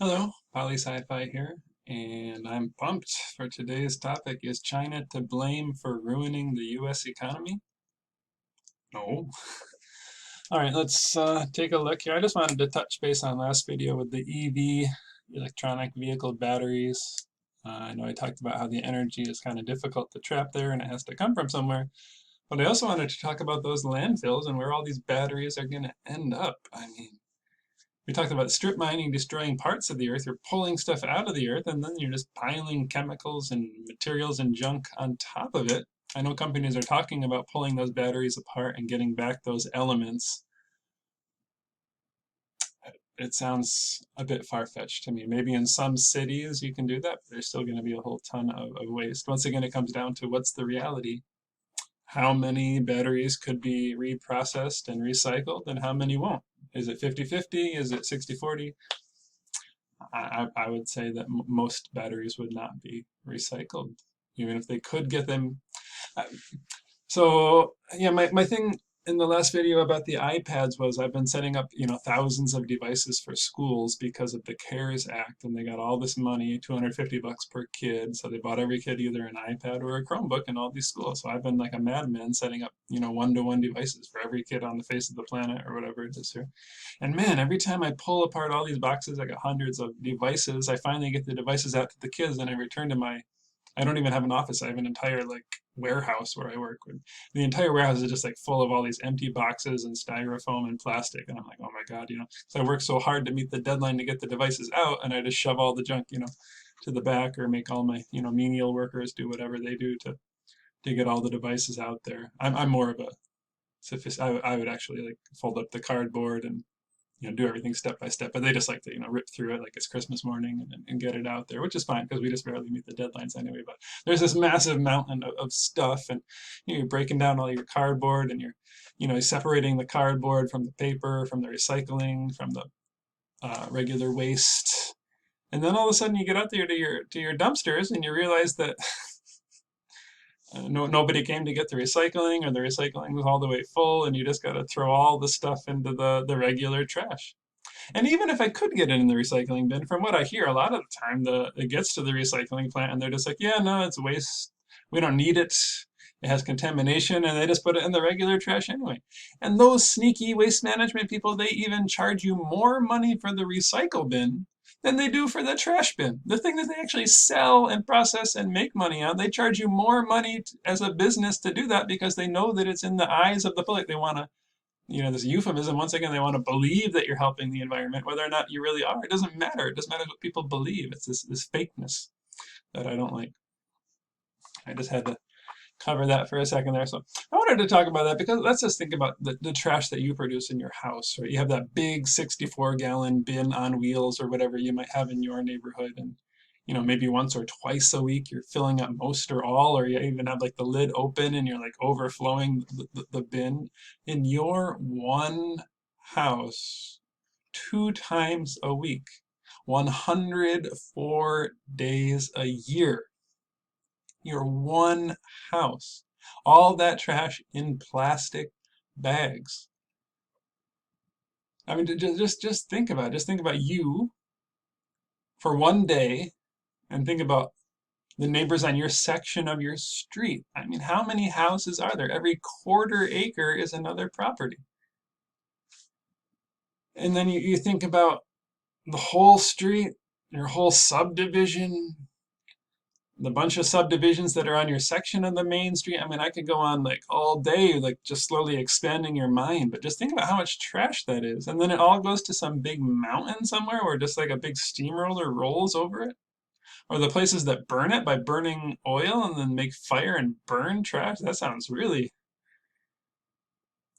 Hello, Poly Sci-Fi here, and I'm pumped for today's topic. Is China to blame for ruining the US economy? No. All right, let's take a look here. I just wanted to touch base on last video with the EV, electronic vehicle batteries. I know I talked about how the energy is kind of difficult to trap there and it has to come from somewhere. But I also wanted to talk about those landfills and where all these batteries are going to end up. I mean, we talked about strip mining destroying parts of the earth. You're pulling stuff out of the earth, and then you're just piling chemicals and materials and junk on top of it. I know companies are talking about pulling those batteries apart and getting back those elements. It sounds a bit far-fetched to me. Maybe in some cities you can do that, but there's still going to be a whole ton of waste. Once again, it comes down to what's the reality. How many batteries could be reprocessed and recycled, and how many won't? Is it 50-50? Is it 60-40? I would say that most batteries would not be recycled, even if they could get them. Uh, So yeah, my thing in the last video about the iPads was I've been setting up, thousands of devices for schools because of the CARES Act, and they got all this money, 250 bucks per kid. So they bought every kid either an iPad or a Chromebook in all these schools. So I've been like a madman setting up, one-to-one devices for every kid on the face of the planet or whatever it is here. And man, every time I pull apart all these boxes, I got hundreds of devices. I finally get the devices out to the kids, and I return to my I don't even have an office. I have an entire like warehouse where I work with. The entire warehouse is just like full of all these empty boxes and styrofoam and plastic. And I'm like, oh my God, so I work so hard to meet the deadline to get the devices out, and I just shove all the junk, to the back, or make all my, menial workers do whatever they do to get all the devices out there. I'm more of a I would actually like fold up the cardboard and do everything step by step. But they just like to, rip through it like it's Christmas morning and get it out there, which is fine because we just barely meet the deadlines anyway. But there's this massive mountain of stuff, and you're breaking down all your cardboard, and you're, separating the cardboard from the paper, from the recycling, from the regular waste. And then all of a sudden you get out there to your dumpsters and you realize that nobody came to get the recycling, or the recycling was all the way full, and you just got to throw all the stuff into the regular trash. And even if I could get it in the recycling bin, from what I hear, a lot of the time it gets to the recycling plant and they're just like, yeah, no, it's waste. We don't need it. It has contamination, and they just put it in the regular trash anyway. And those sneaky waste management people, they even charge you more money for the recycle bin than they do for the trash bin. The thing that they actually sell and process and make money on, they charge you more money as a business to do that because they know that it's in the eyes of the public. They want to, this euphemism, once again, they want to believe that you're helping the environment, whether or not you really are. It doesn't matter. It doesn't matter what people believe. It's this fakeness that I don't like. I just had to cover that for a second there. So I wanted to talk about that because let's just think about the trash that you produce in your house, right? You have that big 64-gallon bin on wheels or whatever you might have in your neighborhood. And, maybe once or twice a week you're filling up most or all, or you even have like the lid open and you're like overflowing the bin. In your one house, 2 times a week, 104 days a year, your one house. All that trash in plastic bags. I mean, just think about it. Just think about you for one day, and think about the neighbors on your section of your street. I mean, how many houses are there? Every quarter acre is another property. And then you think about the whole street, your whole subdivision, the bunch of subdivisions that are on your section of the main street. I mean, I could go on like all day, like just slowly expanding your mind, but just think about how much trash that is. And then it all goes to some big mountain somewhere where just like a big steamroller rolls over it. Or the places that burn it by burning oil and then make fire and burn trash. That sounds really,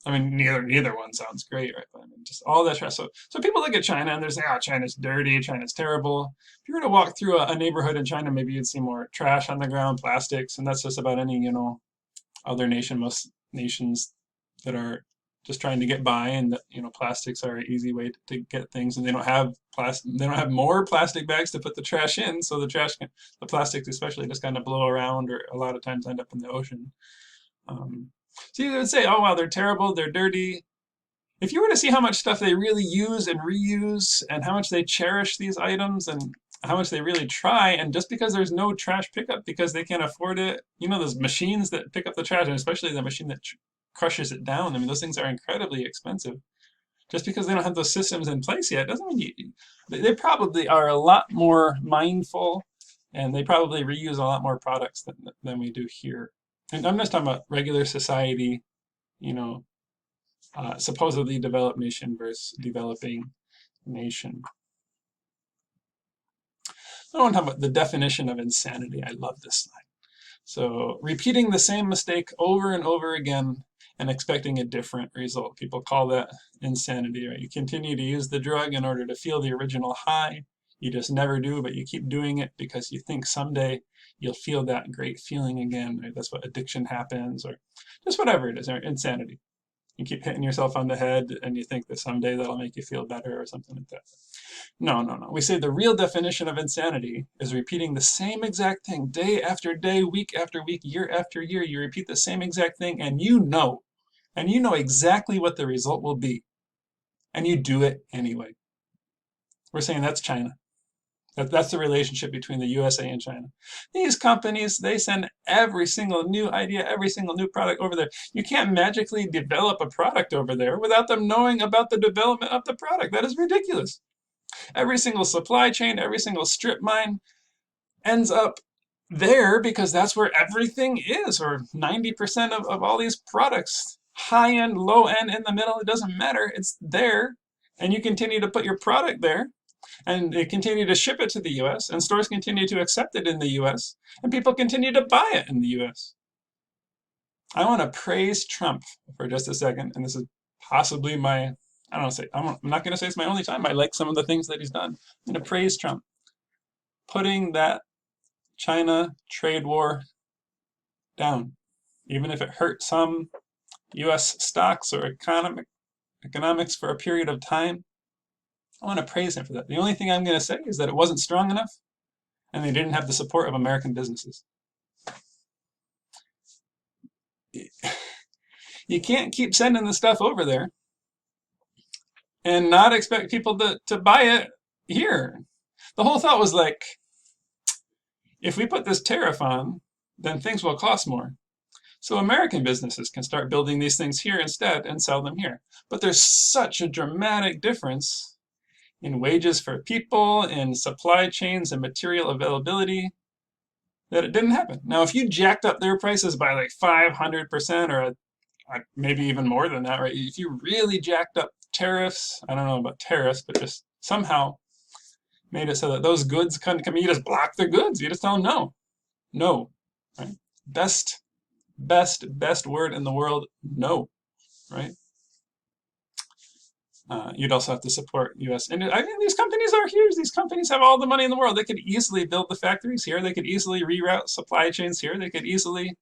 I mean, neither one sounds great, right? But I mean, just all that trash. So people look at China and they're saying, "Oh, China's dirty. China's terrible." If you were to walk through a neighborhood in China, maybe you'd see more trash on the ground, plastics, and that's just about any other nation. Most nations that are just trying to get by, and that plastics are an easy way to get things, and they don't have plastic. They don't have more plastic bags to put the trash in, so the plastics especially just kind of blow around, or a lot of times end up in the ocean. Um, so you would say, oh wow, they're terrible, they're dirty. If you were to see how much stuff they really use and reuse and how much they cherish these items and how much they really try, and just because there's no trash pickup because they can't afford it, those machines that pick up the trash, and especially the machine that crushes it down, I mean, those things are incredibly expensive. Just because they don't have those systems in place yet doesn't mean they probably are a lot more mindful, and they probably reuse a lot more products than we do here. And I'm just talking about regular society, you know, supposedly developed nation versus developing nation. I want to talk about the definition of insanity. I love this slide. So repeating the same mistake over and over again and expecting a different result. People call that insanity, right? You continue to use the drug in order to feel the original high. You just never do, but you keep doing it because you think someday you'll feel that great feeling again, right? That's what addiction happens, or just whatever it is, right? Insanity. You keep hitting yourself on the head and you think that someday that'll make you feel better or something like that. No, no, no. We say the real definition of insanity is repeating the same exact thing day after day, week after week, year after year. You repeat the same exact thing and you know exactly what the result will be. And you do it anyway. We're saying that's China. That's the relationship between the USA and China. These companies, they send every single new idea, every single new product over there. You can't magically develop a product over there without them knowing about the development of the product. That is ridiculous. Every single supply chain, every single strip mine ends up there because that's where everything is, or 90% of all these products, high end, low end, in the middle, it doesn't matter. It's there. And you continue to put your product there, and they continue to ship it to the US, and stores continue to accept it in the US, and people continue to buy it in the US. I want to praise Trump for just a second, and this is possibly my, I don't say, I'm not going to say it's my only time. I like some of the things that he's done. I'm going to praise Trump. Putting that China trade war down, even if it hurt some US stocks or economics for a period of time. I want to praise him for that. The only thing I'm going to say is that it wasn't strong enough and they didn't have the support of American businesses. You can't keep sending the stuff over there and not expect people to buy it here. The whole thought was like, if we put this tariff on, then things will cost more. So American businesses can start building these things here instead and sell them here. But there's such a dramatic difference in wages for people, in supply chains and material availability, that it didn't happen. Now, if you jacked up their prices by like 500% or maybe even more than that, right? If you really jacked up tariffs, I don't know about tariffs, but just somehow made it so that those goods couldn't come, you just block the goods. You just tell them no, no, right? Best word in the world, no, right? You'd also have to support U.S. And I mean, these companies are huge. These companies have all the money in the world. They could easily build the factories here. They could easily reroute supply chains here. They could easily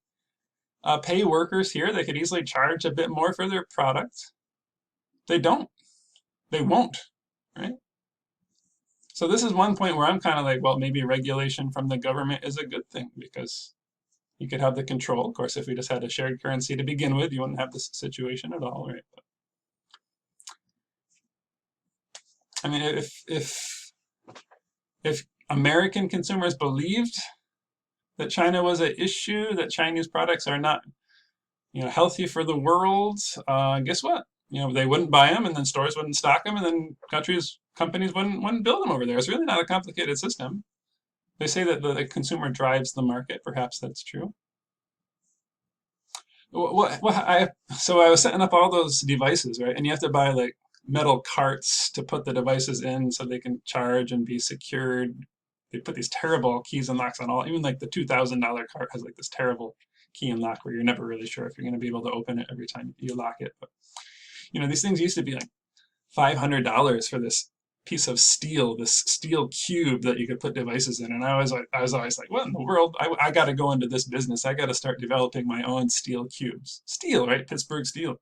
pay workers here. They could easily charge a bit more for their product. They don't. They won't, right? So this is one point where I'm kind of like, well, maybe regulation from the government is a good thing because you could have the control. Of course, if we just had a shared currency to begin with, you wouldn't have this situation at all, right? But, I mean, if American consumers believed that China was an issue, that Chinese products are not, healthy for the world, guess what? They wouldn't buy them, and then stores wouldn't stock them, and then companies wouldn't build them over there. It's really not a complicated system. They say that the consumer drives the market. Perhaps that's true. So I was setting up all those devices, right? And you have to buy like metal carts to put the devices in so they can charge and be secured. They put these terrible keys and locks on all, even like the $2,000 cart has like this terrible key and lock where you're never really sure if you're going to be able to open it every time you lock it. But, these things used to be like $500 for this piece of steel, this steel cube that you could put devices in. And I was always like, what in the world? I got to go into this business. I got to start developing my own steel cubes. Steel, right? Pittsburgh steel.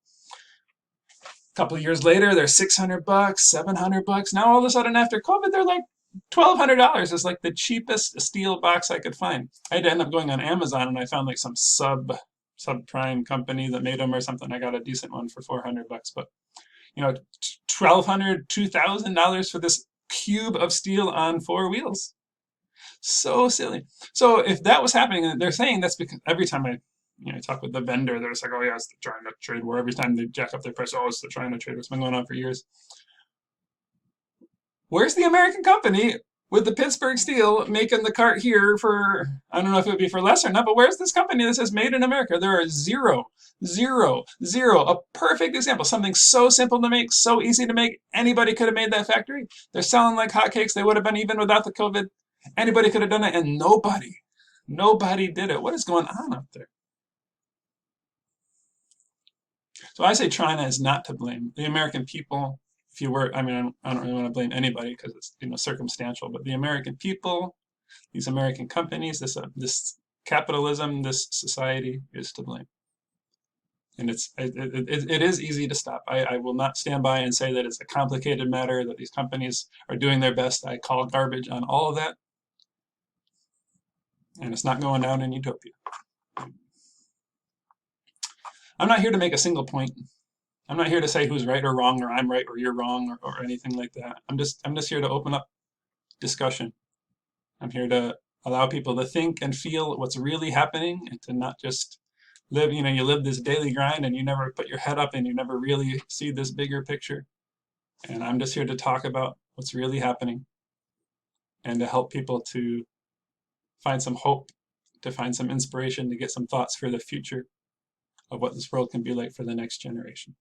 A couple of years later, they're $600, $700. Now all of a sudden after COVID, they're like $1,200. It's like the cheapest steel box I could find. I had to end up going on Amazon and I found like some subprime company that made them or something. I got a decent one for $400, but You know, $1,200, $2,000 for this cube of steel on four wheels. So silly. So if that was happening, and they're saying that's because every time I talk with the vendor, they're just like, oh yeah, it's the China trade war. Every time they jack up their price, oh, it's the China trade war. It's been going on for years. Where's the American company with the Pittsburgh steel making the cart here for, I don't know if it would be for less or not, but where's this company that says made in America? There are zero, zero, zero. A perfect example. Something so simple to make, so easy to make. Anybody could have made that factory. They're selling like hotcakes. They would have been even without the COVID. Anybody could have done it, and nobody did it. What is going on up there? So I say China is not to blame. The American people, if you were, I mean, I don't really want to blame anybody because it's circumstantial, but the American people, these American companies, this capitalism, this society is to blame. And it is easy to stop. I will not stand by and say that it's a complicated matter, that these companies are doing their best. I call garbage on all of that, and it's not going down in utopia. I'm not here to make a single point. I'm not here to say who's right or wrong, or I'm right or you're wrong, or anything like that. I'm just here to open up discussion. I'm here to allow people to think and feel what's really happening, and to not just live, you live this daily grind and you never put your head up and you never really see this bigger picture. And I'm just here to talk about what's really happening and to help people to find some hope, to find some inspiration, to get some thoughts for the future of what this world can be like for the next generation.